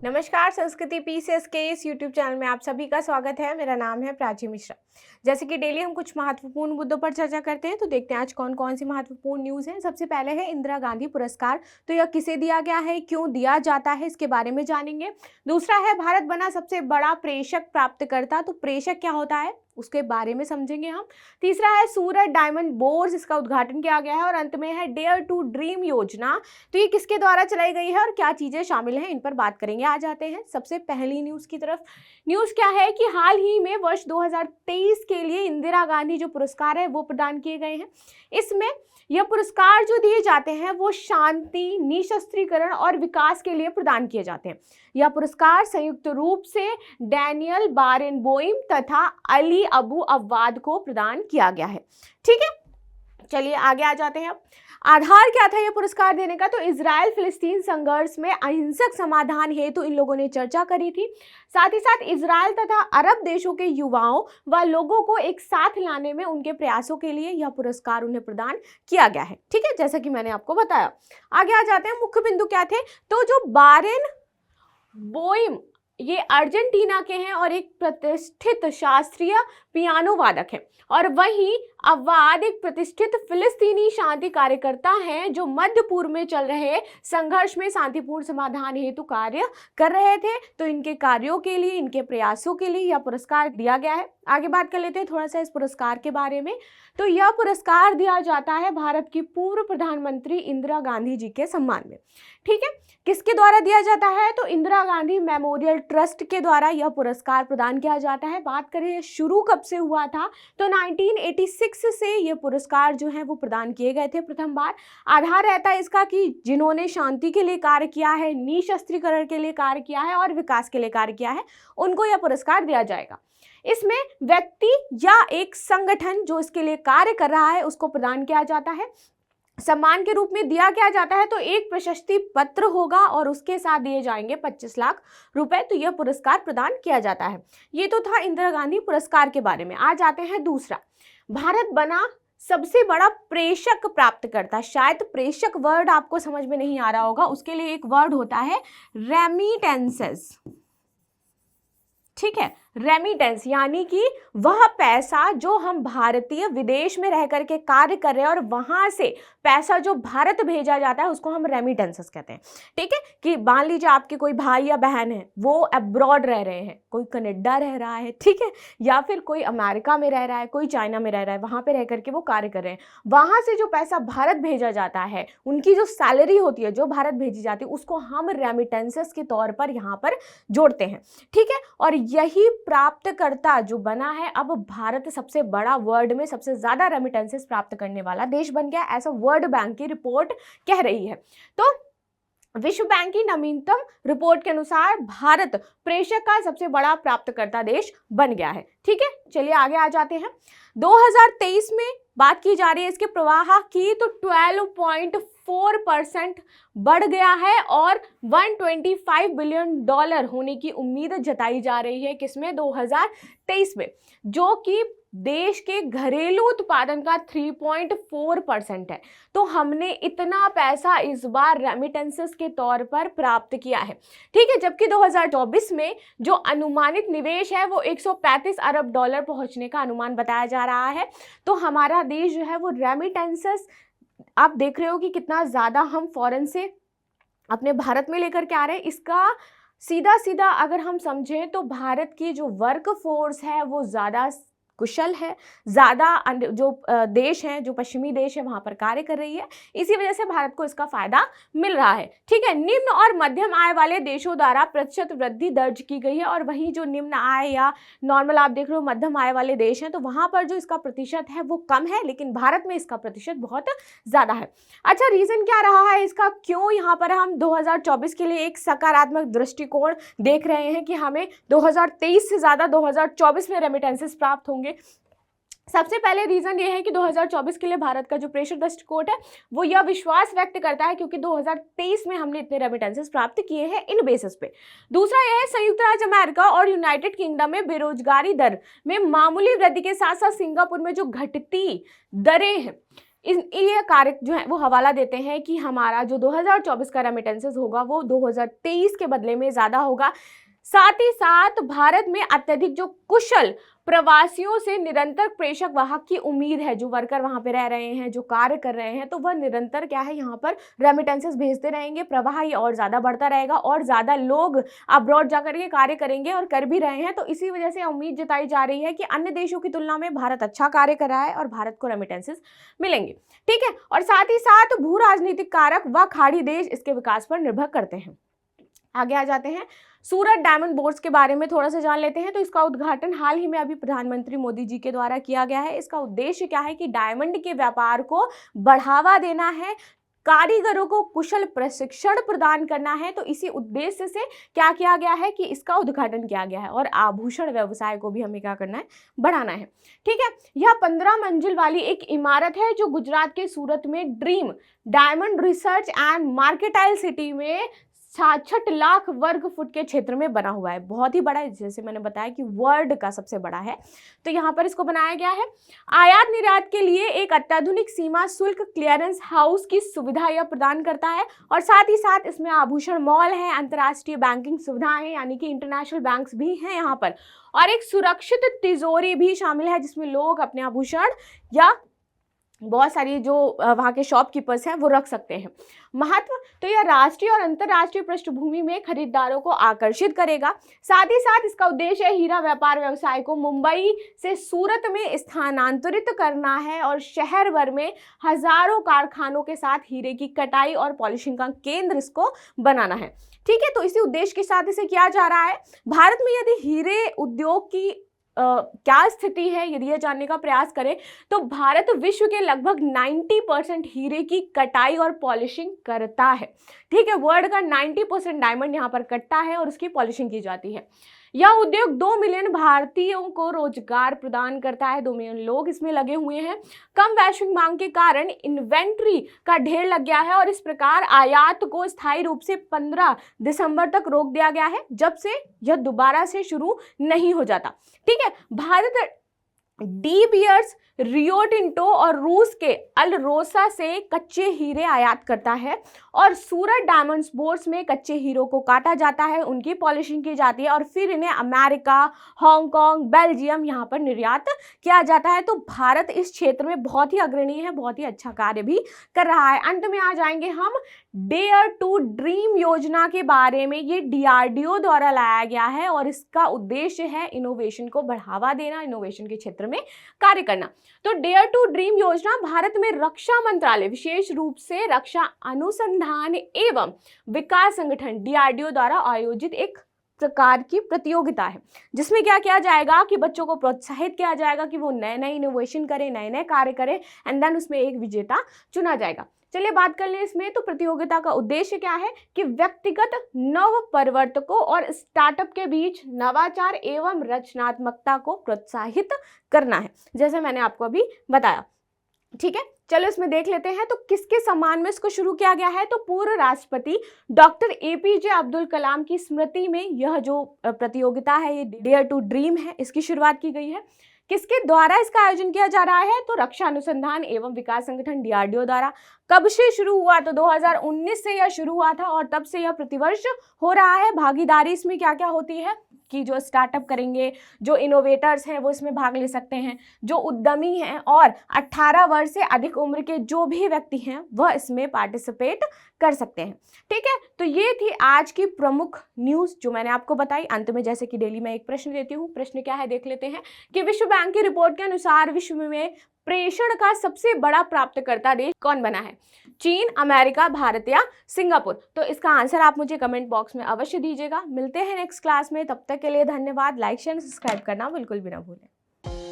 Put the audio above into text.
नमस्कार, संस्कृति पीसीएस के इस यूट्यूब चैनल में आप सभी का स्वागत है। मेरा नाम है प्राची मिश्रा। जैसे कि डेली हम कुछ महत्वपूर्ण मुद्दों पर चर्चा करते हैं, तो देखते हैं आज कौन कौन सी महत्वपूर्ण न्यूज़ हैं। सबसे पहले है इंदिरा गांधी पुरस्कार। तो यह किसे दिया गया है, क्यों दिया जाता है, इसके बारे में जानेंगे। दूसरा है भारत बना सबसे बड़ा प्रेषक प्राप्तकर्ता। तो प्रेषक क्या होता है, उसके बारे में समझेंगे हम। तीसरा है सूरत डायमंड बोर्स, इसका उद्घाटन किया गया है। और अंत में है डेयर टू ड्रीम योजना। तो ये किसके द्वारा चलाई गई है और क्या चीजें शामिल हैं, इन पर बात करेंगे। आ जाते हैं सबसे पहली न्यूज की तरफ। न्यूज क्या है कि हाल ही में वर्ष 2023 के लिए इंदिरा गांधी जो पुरस्कार है वो प्रदान किए गए हैं। इसमें यह पुरस्कार जो दिए जाते हैं वो शांति, निशस्त्रीकरण और विकास के लिए प्रदान किए जाते हैं। यह पुरस्कार संयुक्त रूप से डैनियल बारेनबोइम तथा अली अबू अव्वाद को प्रदान किया गया है। ठीक है, चलिए आगे आ जाते हैं। आधार क्या था ये पुरस्कार देने का, तो इजराइल फिलिस्तीन संघर्ष में अहिंसक समाधान हेतु इन लोगों ने चर्चा करी थी। साथ ही साथ इजराइल तथा अरब देशों के युवाओं व लोगों को एक साथ लाने में उनके प्रयासों के लिए यह पुरस्कार उन्हें प्रदान किया गया है। ठीक है, जैसा कि मैंने आपको बताया। आगे आ जाते हैं, मुख्य बिंदु क्या थे। तो जो बारेनबोइम ये अर्जेंटीना के हैं और एक प्रतिष्ठित शास्त्रीय पियानो वादक हैं, और वहीं अव्वाद एक प्रतिष्ठित फिलिस्तीनी शांति कार्यकर्ता हैं जो मध्य पूर्व में चल रहे संघर्ष में शांतिपूर्ण समाधान हेतु कार्य कर रहे थे। तो इनके कार्यों के लिए, इनके प्रयासों के लिए यह पुरस्कार दिया गया है। आगे बात कर लेते हैं थोड़ा सा इस पुरस्कार के बारे में। तो यह पुरस्कार दिया जाता है भारत की पूर्व प्रधानमंत्री इंदिरा गांधी जी के सम्मान में। ठीक है, किसके द्वारा दिया जाता है, तो इंदिरा गांधी मेमोरियल ट्रस्ट के द्वारा यह पुरस्कार प्रदान किया जाता है। बात करें शुरू कब से हुआ था, तो 1986 से ये पुरस्कार जो है वो प्रदान किए गए थे प्रथम बार। आधार रहता है इसका कि जिन्होंने शांति के लिए कार्य किया है, निशस्त्रीकरण के लिए कार्य किया है और विकास के लिए कार्य किया है, उनको यह पुरस्कार दिया जाएगा। इसमें व्यक्ति या एक संगठन जो इसके लिए कार्य कर रहा है उसको प्रदान किया जाता है। सम्मान के रूप में दिया क्या जाता है, तो एक प्रशस्ति पत्र होगा और उसके साथ दिए जाएंगे 25 लाख रुपए। तो यह पुरस्कार प्रदान किया जाता है। ये तो था इंदिरा गांधी पुरस्कार के बारे में। आ जाते हैं दूसरा, भारत बना सबसे बड़ा प्रेषक प्राप्तकर्ता। शायद प्रेषक वर्ड आपको समझ में नहीं आ रहा होगा, उसके लिए एक वर्ड होता है रेमिटेंसेस। ठीक है, रेमिटेंस यानी कि वह पैसा जो हम भारतीय विदेश में रह करके कार्य कर रहे हैं और वहां से पैसा जो भारत भेजा जाता है उसको हम रेमिटेंसेस कहते हैं। ठीक है, कि मान लीजिए आपके कोई भाई या बहन है, वो अब्रॉड रह रहे हैं, कोई कनाडा रह रहा है, ठीक है, या फिर कोई अमेरिका में रह रहा है, कोई चाइना में रह रहा है, वहां पे रह करके वो कार्य कर रहे हैं। वहां से जो पैसा भारत भेजा जाता है, उनकी जो सैलरी होती है जो भारत भेजी जाती है, उसको हम रेमिटेंसेस के तौर पर यहाँ पर जोड़ते हैं। ठीक है, और यही प्राप्तकर्ता जो बना है, अब भारत सबसे बड़ा, वर्ल्ड में सबसे ज्यादा रेमिटेंसेस प्राप्त करने वाला देश बन गया, ऐसा वर्ल्ड बैंक की रिपोर्ट कह रही है। तो विश्व बैंक की नवीनतम रिपोर्ट के अनुसार भारत प्रेषक का सबसे बड़ा प्राप्तकर्ता देश बन गया है। ठीक है, चलिए आगे आ जाते हैं। 2023 में बात की जा रही है इसके प्रवाह की, तो 12.4% बढ़ गया है और $125 बिलियन होने की उम्मीद जताई जा रही है। किसमें, 2023 में, जो कि देश के घरेलू उत्पादन का 3.4% है। तो हमने इतना पैसा इस बार रेमिटेंसेस के तौर पर प्राप्त किया है। ठीक है, जबकि 2024 में जो अनुमानित निवेश है वो $135 अरब पहुंचने का अनुमान बताया जा रहा है। तो हमारा देश जो है वो रेमिटेंसेस, आप देख रहे हो कि कितना ज़्यादा हम फॉरेन से अपने भारत में लेकर के आ रहे हैं। इसका सीधा सीधा अगर हम समझें तो भारत की जो वर्क फोर्स है वो ज़्यादा कुशल है, ज़्यादा जो देश हैं, जो पश्चिमी देश है, वहाँ पर कार्य कर रही है। इसी वजह से भारत को इसका फायदा मिल रहा है। ठीक है, निम्न और मध्यम आय वाले देशों द्वारा प्रतिशत वृद्धि दर्ज की गई है, और वहीं जो निम्न आय या नॉर्मल आप देख रहे हो मध्यम आय वाले देश हैं, तो वहाँ पर जो इसका प्रतिशत है वो कम है, लेकिन भारत में इसका प्रतिशत बहुत ज़्यादा है। अच्छा, रीज़न क्या रहा है इसका, क्यों यहाँ पर हम 2024 के लिए एक सकारात्मक दृष्टिकोण देख रहे हैं कि हमें 2023 से ज़्यादा 2024 में रेमिटेंसेस प्राप्त होंगे। सबसे पहले रीजन ये है कि 2024 के लिए भारत का जो प्रेषक दृष्टिकोण है वो यह विश्वास व्यक्त करता है क्योंकि 2023 में हमने इतने रेमिटेंसेस प्राप्त किए हैं इन बेसिस पे। दूसरा यह है संयुक्त राज्य अमेरिका और यूनाइटेड किंगडम में बेरोजगारी दर में मामूली वृद्धि के साथ साथ सिंगापुर में जो घटती दरें हैं ये कार्य जो है वो हवाला देते हैं कि हमारा जो 2024 का रेमिटेंसेस होगा वो 2023 के बदले में ज़्यादा होगा। साथ ही साथ भारत में अत्यधिक जो कुशल प्रवासियों से निरंतर प्रेषक वाहक की उम्मीद है, जो वर्कर वहां पे रह रहे हैं, जो कार्य कर रहे हैं, तो वह निरंतर क्या है यहाँ पर रेमिटेंसेस भेजते रहेंगे। प्रवाह ये और ज़्यादा बढ़ता रहेगा और ज़्यादा लोग अब्रॉड जाकर के कार्य करेंगे और कर भी रहे हैं। तो इसी वजह से उम्मीद जताई जा रही है कि अन्य देशों की तुलना में भारत अच्छा कार्य कर रहा है और भारत को रेमिटेंसेस मिलेंगे। ठीक है, और साथ ही साथ भू राजनीतिक कारक व खाड़ी देश इसके विकास पर निर्भर करते हैं। आगे आ जाते हैं, सूरत डायमंड बोर्ड्स के बारे में थोड़ा सा जान लेते हैं। तो इसका उद्घाटन हाल ही में अभी प्रधानमंत्री मोदी जी के द्वारा किया गया है। इसका उद्देश्य क्या है कि डायमंड के व्यापार को बढ़ावा देना है, कारीगरों को कुशल प्रशिक्षण प्रदान करना है। तो इसी उद्देश्य से क्या किया गया है कि इसका उद्घाटन किया गया है और आभूषण व्यवसाय को भी हमें क्या करना है, बढ़ाना है। ठीक है, यह 15 मंजिल वाली एक इमारत है जो गुजरात के सूरत में dream diamond research and mercantile city में 66 लाख वर्ग फुट के क्षेत्र में बना हुआ है। बहुत ही बड़ा है, जैसे मैंने बताया कि वर्ल्ड का सबसे बड़ा है। तो यहाँ पर इसको बनाया गया है। आयात निर्यात के लिए एक अत्याधुनिक सीमा शुल्क क्लियरेंस हाउस की सुविधा यह प्रदान करता है और साथ ही साथ इसमें आभूषण मॉल है, अंतर्राष्ट्रीय बैंकिंग सुविधाएं हैं, यानी कि इंटरनेशनल बैंक्स भी हैं यहाँ पर, और एक सुरक्षित तिजोरी भी शामिल है जिसमें लोग अपने आभूषण या बहुत सारी जो वहाँ के शॉपकीपर्स हैं वो रख सकते हैं। महत्व, तो यह राष्ट्रीय और अंतर्राष्ट्रीय पृष्ठभूमि में खरीदारों को आकर्षित करेगा। साथ ही साथ इसका उद्देश्य है हीरा व्यापार व्यवसाय को मुंबई से सूरत में स्थानांतरित करना है और शहर भर में हजारों कारखानों के साथ हीरे की कटाई और पॉलिशिंग का केंद्र इसको बनाना है। ठीक है, तो इसी उद्देश्य के साथ इसे किया जा रहा है। भारत में यदि हीरे उद्योग की क्या स्थिति है, यदि यह जानने का प्रयास करें तो भारत विश्व के लगभग 90% हीरे की कटाई और पॉलिशिंग करता है। ठीक है, वर्ल्ड का 90% डायमंड यहाँ पर कटता है और उसकी पॉलिशिंग की जाती है। यह उद्योग 2 मिलियन भारतीयों को रोजगार प्रदान करता है। 2 मिलियन लोग इसमें लगे हुए हैं। कम वैश्विक मांग के कारण इन्वेंट्री का ढेर लग गया है और इस प्रकार आयात को स्थायी रूप से 15 दिसंबर तक रोक दिया गया है, जब से यह दोबारा से शुरू नहीं हो जाता। ठीक है, Bharat De Beers, Rio Tinto और रूस के अल्रोसा से कच्चे हीरे आयात करता है और सूरत डायमंड बोर्ड्स में कच्चे हीरों को काटा जाता है, उनकी पॉलिशिंग की जाती है और फिर इन्हें अमेरिका, हांगकांग, बेल्जियम यहाँ पर निर्यात किया जाता है। तो भारत इस क्षेत्र में बहुत ही अग्रणी है, बहुत ही अच्छा कार्य भी कर रहा है। अंत में आ जाएंगे हम डेयर टू ड्रीम योजना के बारे में। ये DRDO द्वारा लाया गया है और इसका उद्देश्य है इनोवेशन को बढ़ावा देना, इनोवेशन के क्षेत्र में कार्य करना। तो डेयर टू ड्रीम योजना भारत में रक्षा मंत्रालय, विशेष रूप से रक्षा अनुसंधान एवं विकास संगठन DRDO द्वारा आयोजित एक प्रकार की प्रतियोगिता है, जिसमें क्या किया जाएगा कि बच्चों को प्रोत्साहित किया जाएगा कि वो नए नए इनोवेशन करें, नए नए कार्य करें एंड देन उसमें एक विजेता चुना जाएगा। चलिए बात कर लें इसमें। तो प्रतियोगिता का उद्देश्य क्या है कि व्यक्तिगत नव प्रवर्तकों और स्टार्टअप के बीच नवाचार एवं रचनात्मकता को प्रोत्साहित करना है, जैसे मैंने आपको अभी बताया। ठीक है, चलो इसमें देख लेते हैं तो किसके सम्मान में इसको शुरू किया गया है। तो पूर्व राष्ट्रपति डॉक्टर APJ अब्दुल कलाम की स्मृति में यह जो प्रतियोगिता है, ये डेयर टू ड्रीम है, इसकी शुरुआत की गई है। किसके द्वारा इसका आयोजन किया जा रहा है? तो रक्षा अनुसंधान एवं विकास संगठन DRDO द्वारा। कब से शुरू हुआ? तो 2019 से यह शुरू हुआ था और तब से यह प्रतिवर्ष हो रहा है। भागीदारी इसमें क्या क्या होती है कि जो स्टार्टअप करेंगे, जो इनोवेटर्स हैं वो इसमें भाग ले सकते हैं, जो उद्यमी हैं और 18 वर्ष से अधिक उम्र के जो भी व्यक्ति हैं वह इसमें पार्टिसिपेट कर सकते हैं। ठीक है, तो ये थी आज की प्रमुख न्यूज़ जो मैंने आपको बताई। अंत में जैसे कि डेली मैं एक प्रश्न देती हूँ, प्रश्न क्या है देख लेते हैं कि विश्व बैंक की रिपोर्ट के अनुसार विश्व में प्रेषण का सबसे बड़ा प्राप्तकर्ता देश कौन बना है? चीन, अमेरिका, भारत या सिंगापुर? तो इसका आंसर आप मुझे कमेंट बॉक्स में अवश्य दीजिएगा। मिलते हैं नेक्स्ट क्लास में, तब तक के लिए धन्यवाद। लाइक शेयर सब्सक्राइब करना बिल्कुल भी ना भूलें।